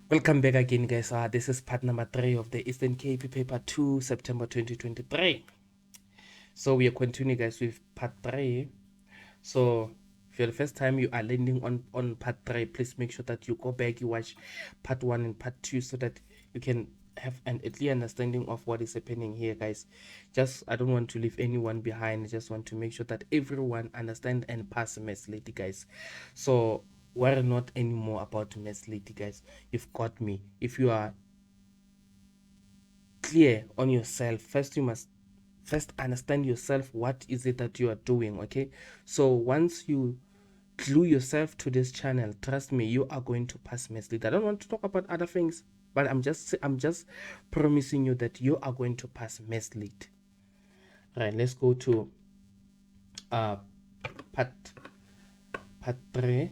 Welcome back again, guys. This is part number 3 of the Eastern Cape paper 2, September 2023. So we are continuing, guys, with part 3. So if you're the first time you are landing on part 3, please make sure that you go back, you watch part 1 and part 2 so that you can have a clear understanding of what is happening here, guys. I don't want to leave anyone behind. I just want to make sure that everyone understand and pass Maths Lady, guys. So worry not anymore about Maths Lady, guys. You've got me. If you are clear on yourself, first you must understand yourself. What is it that you are doing? Okay, so once you glue yourself to this channel, trust me, you are going to pass Maths Lead. I don't want to talk about other things, but I'm just promising you that you are going to pass Maths Lead. Right, let's go to part 3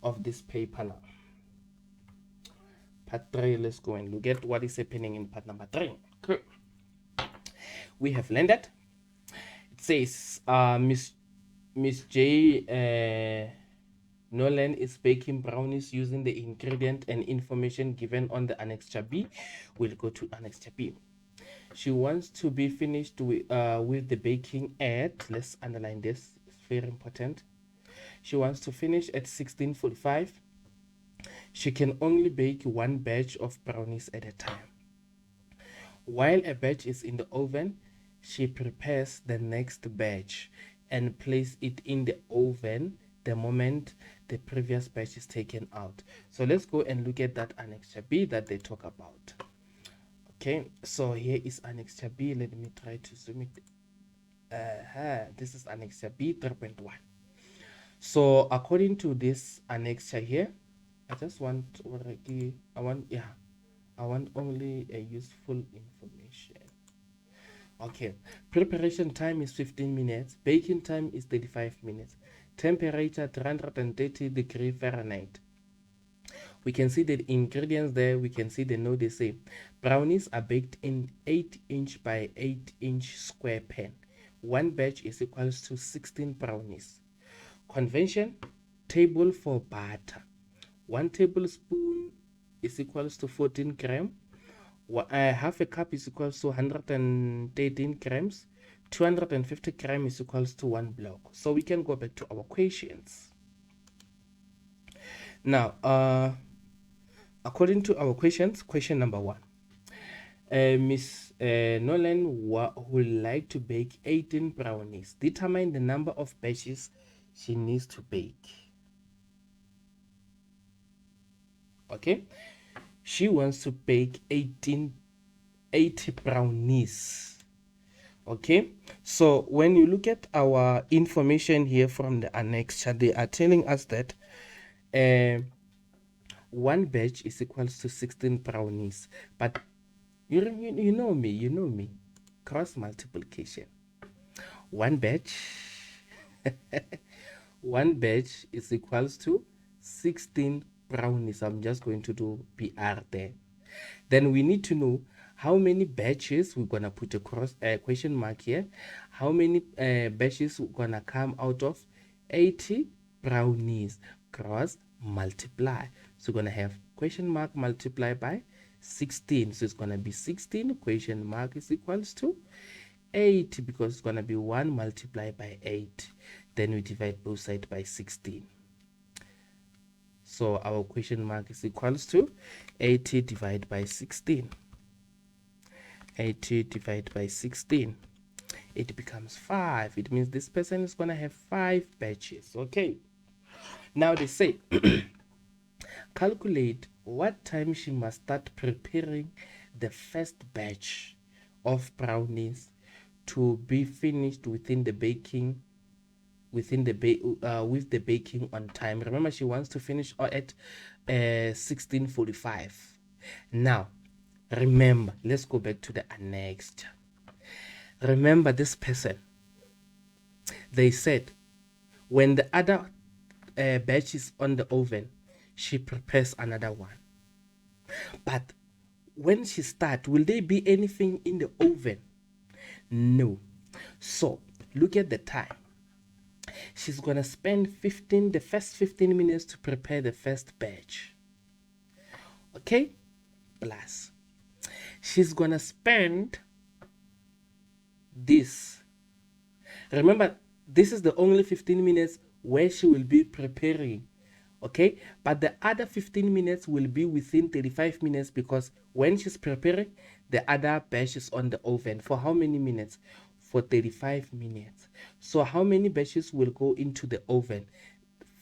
of this paper now. Part 3, let's go and look at what is happening in part number 3. Okay. We have landed. It says Miss J Nolan is baking brownies using the ingredient and information given on the Annexure B. We'll go to Annexure B. She wants to be finished with the baking at, let's underline this, it's very important. She wants to finish at 16:45. She can only bake one batch of brownies at a time. While a batch is in the oven, she prepares the next batch and place it in the oven the moment the previous batch is taken out. So let's go and look at that Annexure B that they talk about. Okay, so here is Annexure B. Let me try to zoom it. This is Annexure B 3.1. So according to this annexure here, I want only a useful information. Okay, preparation time is 15 minutes, baking time is 35 minutes, temperature 330 Fahrenheit. We can see the ingredients there. We can see the note they say brownies are baked in 8-inch by 8-inch square pan. One batch is equals to 16 brownies. Convention, table for butter. 1 tablespoon is equals to 14 grams. Half a cup is equals to 113 grams. 250 grams is equals to 1 block. So we can go back to our questions. Now, according to our questions, question number 1. Miss Nolan would like to bake 18 brownies. Determine the number of batches she needs to bake. Okay, she wants to bake 80 brownies. Okay, so when you look at our information here from the annexure, they are telling us that one batch is equals to 16 brownies, but you know me, cross multiplication. One batch one batch is equals to 16 brownies. I'm just going to do PR there. Then we need to know how many batches we're gonna put a question mark here. How many batches we're gonna come out of 80 brownies. Cross multiply. So we're gonna have question mark multiply by 16. So it's gonna be 16 question mark is equals to 8 because it's gonna be 1 multiplied by 8. Then we divide both sides by 16. So our question mark is equals to 80 divided by 16. 80 divided by 16. It becomes 5. It means this person is going to have 5 batches. Okay. Now they say, calculate what time she must start preparing the first batch of brownies to be finished within the baking with the baking on time. Remember, she wants to finish at 16:45. Now remember, let's go back to the annexed. Remember this person, they said when the other batch is on the oven, she prepares another one. But when she starts, will there be anything in the oven? No. So look at the time. She's gonna spend the first 15 minutes to prepare the first batch. Okay, plus she's gonna spend this. Remember, this is the only 15 minutes where she will be preparing. Okay, but the other 15 minutes will be within 35 minutes, because when she's preparing, the other batch is on the oven for how many minutes? For 35 minutes. So how many batches will go into the oven?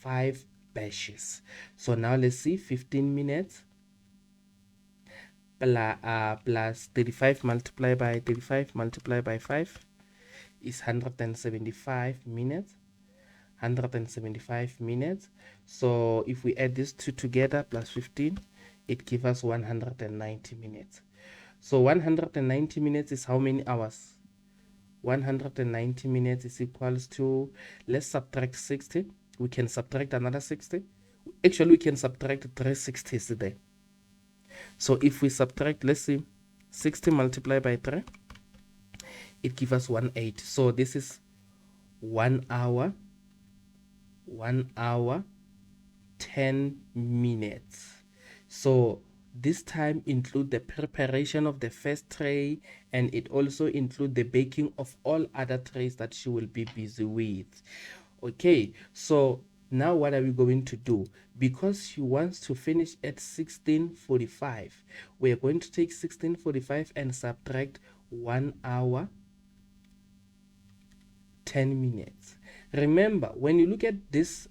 5 batches. So now let's see, 15 minutes plus 35 multiplied by 35 multiplied by 5 is 175 minutes. 175 minutes. So if we add these two together plus 15, it gives us 190 minutes. So 190 minutes is how many hours? 190 minutes is equals to, let's subtract 60. We can subtract another 60. Actually, we can subtract 3 60s there. So if we subtract, let's see, 60 multiplied by 3, it gives us 180. So this is 1 hour 10 minutes. So this time include the preparation of the first tray, and it also include the baking of all other trays that she will be busy with. Okay, so now what are we going to do? Because she wants to finish at 16:45, we are going to take 16:45 and subtract 1 hour 10 minutes. Remember, when you look at this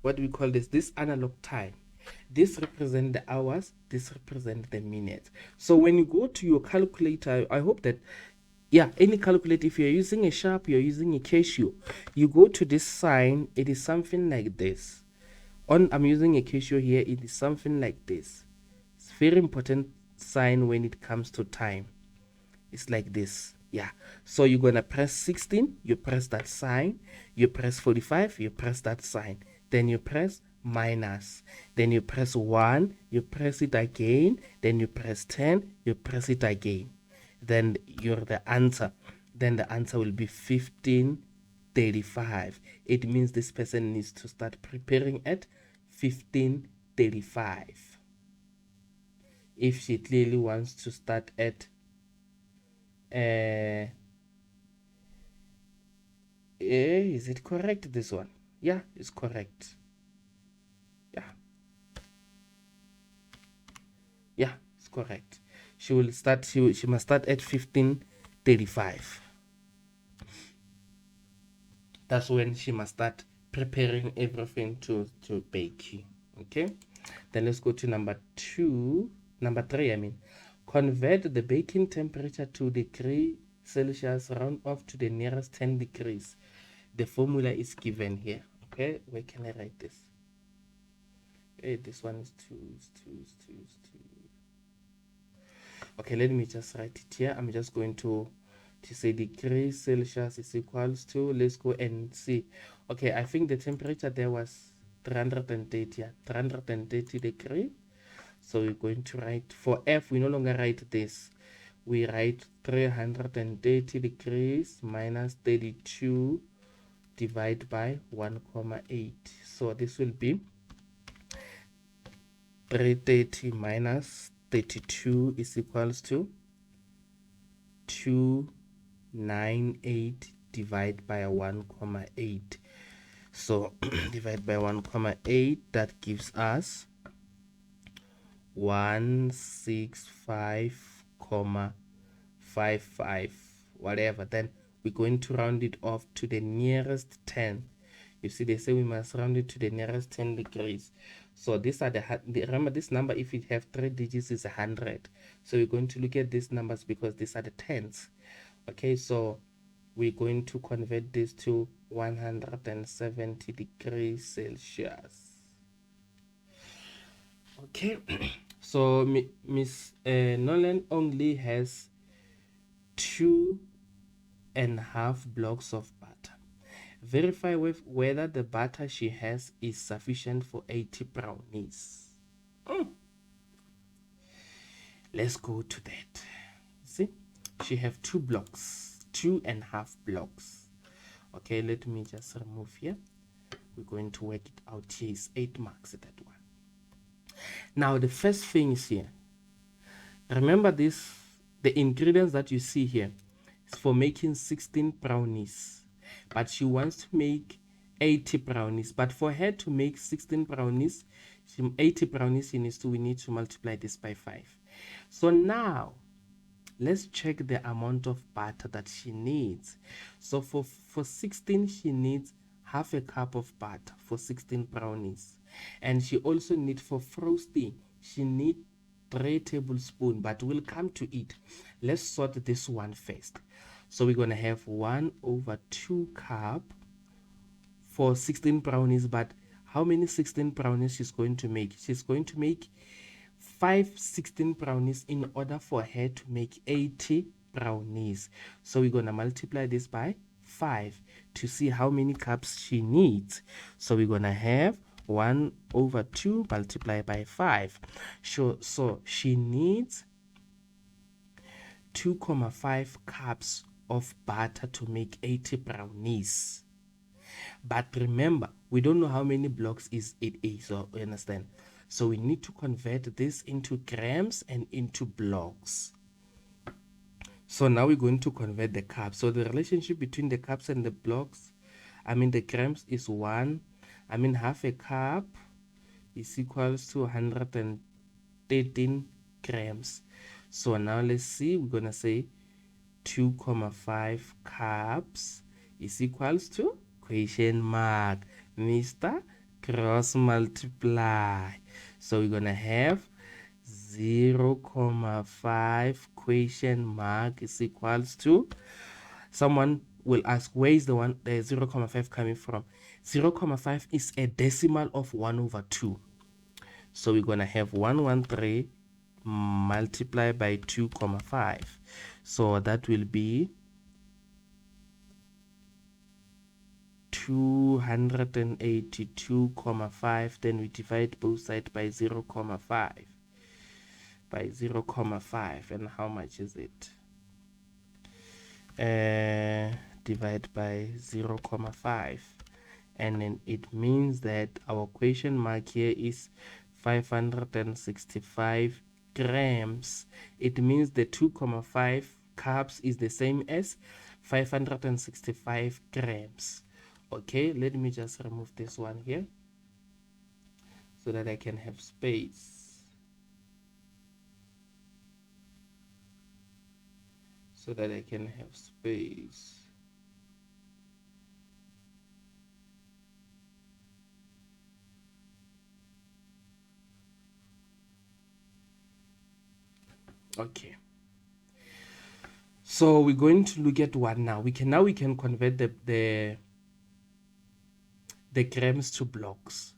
what do we call this analog time, this represent the hours, this represent the minutes. So when you go to your calculator, I hope that, yeah, any calculator, if you're using a Sharp, you're using a Casio, you go to this sign, it is something like this. I'm using a Casio here, it is something like this. It's very important sign when it comes to time. It's like this. Yeah, so you're gonna press 16, you press that sign, you press 45, you press that sign, then you press minus, then you press 1, you press it again, then you press 10, you press it again, then you're the answer. Then the answer will be 15:35. It means this person needs to start preparing at 15:35 if she clearly wants to start at is it correct, this one? Yeah, it's correct. Yeah, it's correct. She will start, she must start at 15:35. That's when she must start preparing everything to bake. Okay, then let's go to number 3, I mean. Convert the baking temperature to degree Celsius, round off to the nearest 10 degrees. The formula is given here. Okay, where can I write this? Okay, this one is 2 is 2 is 2 is 2. Okay, let me just write it here. I'm just going to say degrees Celsius is equals to, let's go and see. Okay, I think the temperature there was 330, 330 degrees. So we're going to write, for F, we no longer write this. We write 330 degrees minus 32 divided by 1,8. So this will be 330 minus 32 is equals to 298 divided by 1,8. So divide by 1,8, that gives us 165,55, whatever. Then we're going to round it off to the nearest 10. You see, they say we must round it to the nearest 10 degrees. So these are remember, this number, if it have 3 digits, is 100. So we're going to look at these numbers because these are the tens. Okay, so we're going to convert this to 170 degrees Celsius. Okay, so Miss Nolan only has 2.5 blocks of butter. Verify whether the butter she has is sufficient for 80 brownies. Let's go to that. See, she have 2 blocks, 2.5 blocks. Okay, let me just remove here. We're going to work it out. Here is 8 marks at that one. Now the first thing is here. Remember this, the ingredients that you see here is for making 16 brownies, but she wants to make 80 brownies. But for her to make 16 brownies, 80 brownies, we need to multiply this by 5. So now let's check the amount of butter that she needs. So for 16, she needs half a cup of butter for 16 brownies. And she also needs, for frosting, she needs 3 tablespoons, but we'll come to it. Let's sort this one first. So we're going to have 1/2 cup for 16 brownies, but how many 16 brownies she's going to make? She's going to make 5 16 brownies in order for her to make 80 brownies. So we're going to multiply this by 5 to see how many cups she needs. So we're going to have 1/2 multiplied by 5. So she needs 2.5 cups of butter to make 80 brownies. But remember, we don't know how many blocks it is, so you understand. So we need to convert this into grams and into blocks. So now we're going to convert the cups. So the relationship between the cups and the blocks, the grams is 1. Half a cup is equals to 113 grams. So now let's see, we're going to say 2.5 cups is equals to question mark, Mr. Cross multiply. So we're going to have 0.5 question mark is equals to, someone will ask, where is the 0.5 coming from? 0.5 is a decimal of 1/2. So we're going to have 113 multiplied by 2.5. So that will be 282.5. Then we divide both sides by 0.5. By 0.5. And how much is it? Divide by 0.5. And then it means that our question mark here is 565 grams. It means the 2.5 cups is the same as 565 grams. Okay, let me just remove this one here so that I can have space. Okay, so we're going to look at what now. We can convert the grams to blocks.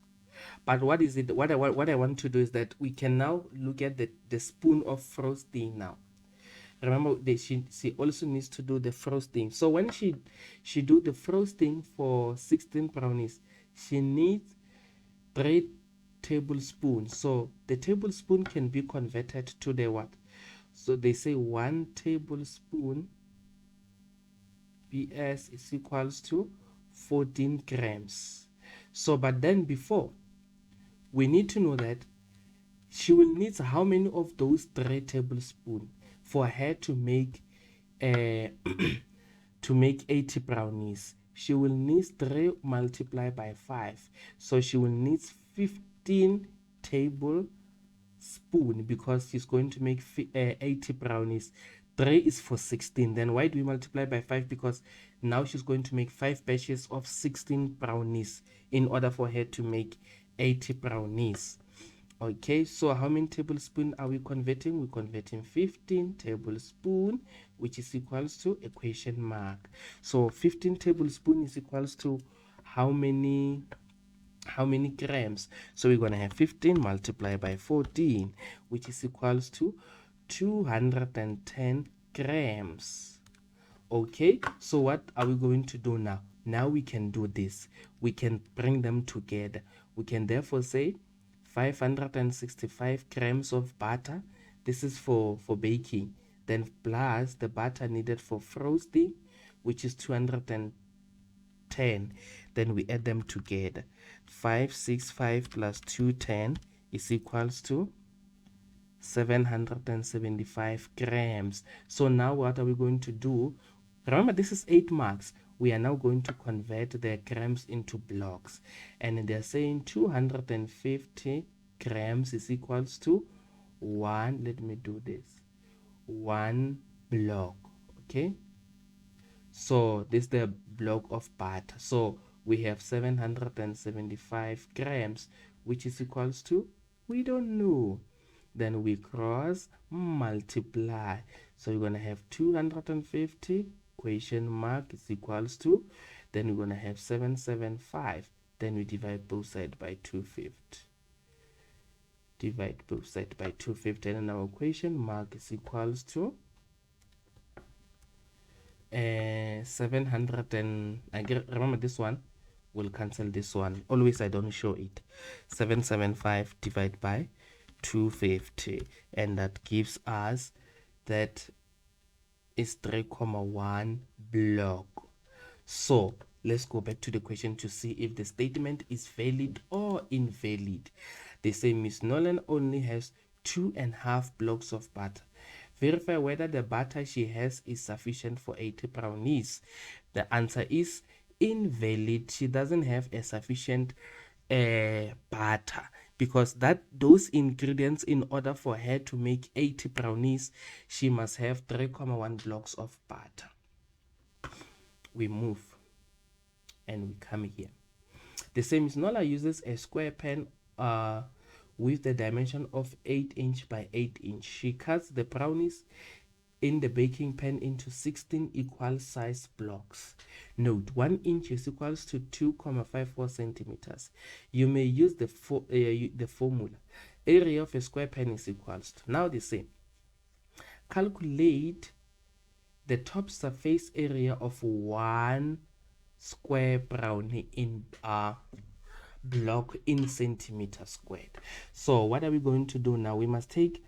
But what is it? What I want to do is that we can now look at the spoon of frosting now. Remember that she also needs to do the frosting. So when she do the frosting for 16 brownies, she needs 3 tablespoons. So the tablespoon can be converted to the what? So they say 1 tablespoon BS is equals to 14 grams. So but then before, we need to know that she will need how many of those 3 tablespoons for her to make to make 80 brownies. She will need 3 multiplied by 5. So she will need 15 tablespoons because she's going to make 80 brownies. 3 is for 16. Then why do we multiply by 5? Because now she's going to make 5 batches of 16 brownies in order for her to make 80 brownies. Okay, so how many tablespoons are we converting? We're converting 15 tablespoons, which is equals to a question mark. So 15 tablespoons is equals to how many grams? So we're going to have 15 multiplied by 14, which is equals to 210 grams. Okay, so what are we going to do now? Now we can do this. We can bring them together. We can therefore say 565 grams of butter. This is for baking. Then plus the butter needed for frosting, which is 210. Then we add them together. 565 plus 210 is equals to 775 grams. So now what are we going to do? Remember, this is 8 marks. We are now going to convert the grams into blocks. And they're saying 250 grams is equals to 1, let me do this, 1 block. Okay, so this is the block of butter. So we have 775 grams, which is equals to, we don't know. Then we cross multiply. So you're going to have 250 question mark is equals to, then we're going to have 775. Then we divide both sides by 250. Divide both sides by 250, and our question mark is equals to 700, and remember this one will cancel this one. Always I don't show it. 775 divided by 250, and that gives us that is 3,1 block. So let's go back to the question to see if the statement is valid or invalid. They say Miss Nolan only has 2.5 blocks of butter. Verify whether the butter she has is sufficient for 80 brownies. The answer is invalid. She doesn't have a sufficient butter, because those ingredients, in order for her to make 80 brownies, she must have 3,1 blocks of butter. We move and we come here. The same is Nola uses a square pen with the dimension of 8 inch by 8 inch. She cuts the brownies in the baking pan into 16 equal size blocks. Note, 1 inch is equals to 2,54 centimeters. You may use the formula. Area of a square pen is equals to. Now the same. Calculate the top surface area of 1 square brownie in block in centimeters squared. So what are we going to do now? We must take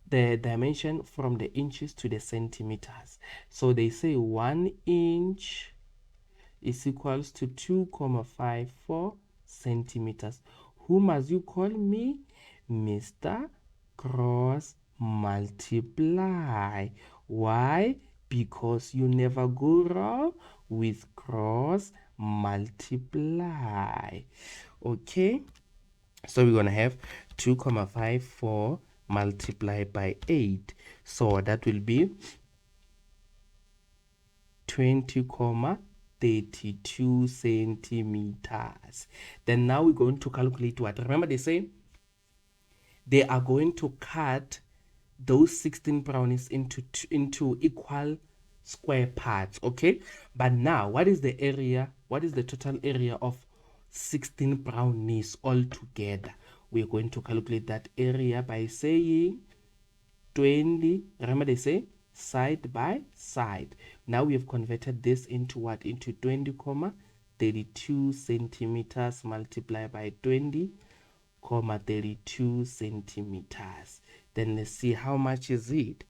the dimension from the inches to the centimeters. So they say 1 inch is equals to 2,54 centimeters. Who must you call me? Mr. Cross multiply. Why? Because you never go wrong with cross multiply. Okay, so we're going to have 2,54 multiplied by 8. So that will be 20,32 centimeters. Then now we're going to calculate what? Remember, they say they are going to cut those 16 brownies into equal square parts. Okay, but now what is the area? What is the total area of 16 brownies all together? We're going to calculate that area by saying 20. Remember, they say side by side. Now we have converted this into what? Into 20,32 centimeters multiplied by 20,32 centimeters. Then let's see how much is it.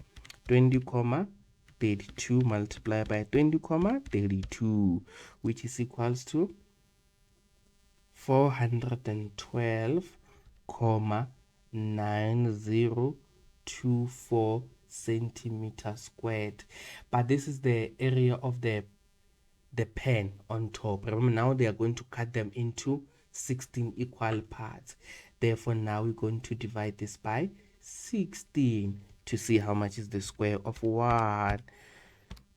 20,32 multiplied by 20,32, which is equals to 412,9024 centimeters squared. But this is the area of the pen on top. Remember, now they are going to cut them into 16 equal parts. Therefore, now we're going to divide this by 16 to see how much is the square of 1.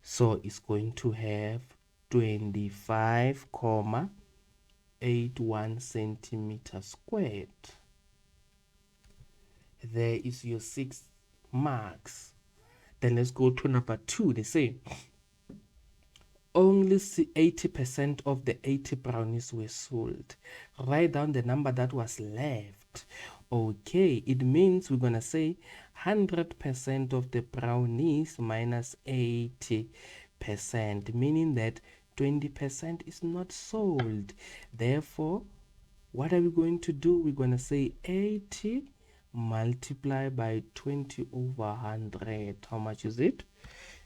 So it's going to have 25,81 centimeters squared. There is your 6 marks. Then let's go to number 2. They say only 80% of the 80 brownies were sold. Write down the number that was left. Okay, it means we're going to say 100% of the brownies minus 80%, meaning that 20% is not sold. Therefore, what are we going to do? We're going to say 80 multiplied by 20 over 100. How much is it?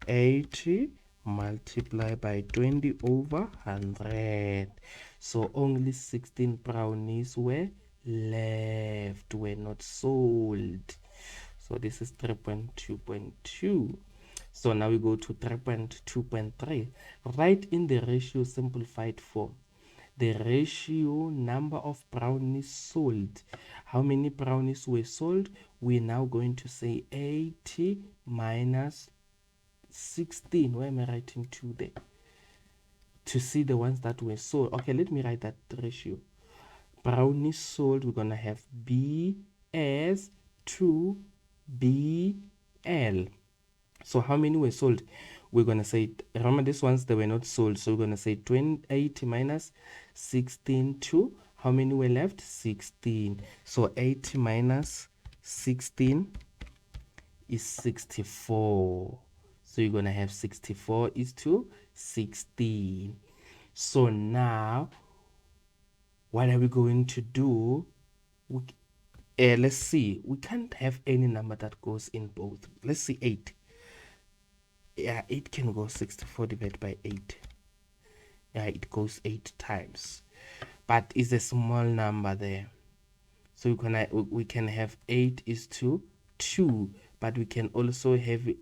80 multiplied by 20 over 100. So only 16 brownies were left were not sold. So this is 3.2.2. So now we go to 3.2.3. Write in the ratio simplified form the ratio number of brownies sold. How many brownies were sold? We're now going to say 80 minus 16. Why am I writing 2 there? To see the ones that were sold. Okay, let me write that ratio. Brownies sold, we're going to have B as 2BL. So how many were sold? We're going to say, remember these ones, they were not sold. So we're going to say 80 minus 16 2. How many were left? 16. So 80 minus 16 is 64. So you're going to have 64 is to 16. So now, what are we going to do? Let's see. We can't have any number that goes in both. Let's see 8. Yeah, 8 can go 64 divided by 8. Yeah, it goes 8 times. But it's a small number there. So we can have 8 is to 2. But we can also have it,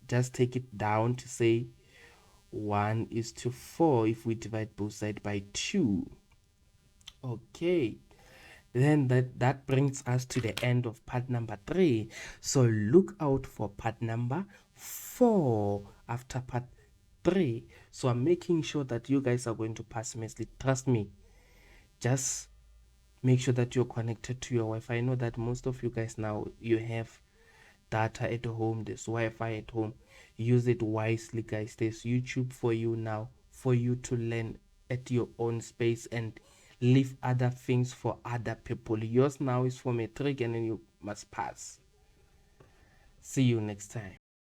just take it down to say 1 is to 4 if we divide both sides by 2. Okay. Then that brings us to the end of part number 3. So look out for part number 4 after part 3. So I'm making sure that you guys are going to pass nicely. Trust me. Just make sure that you're connected to your Wi-Fi. I know that most of you guys now, you have data at home, there's Wi-Fi at home. Use it wisely, guys. There's YouTube for you now, for you to learn at your own space and leave other things for other people. Yours now is for matric and then you must pass. See you next time.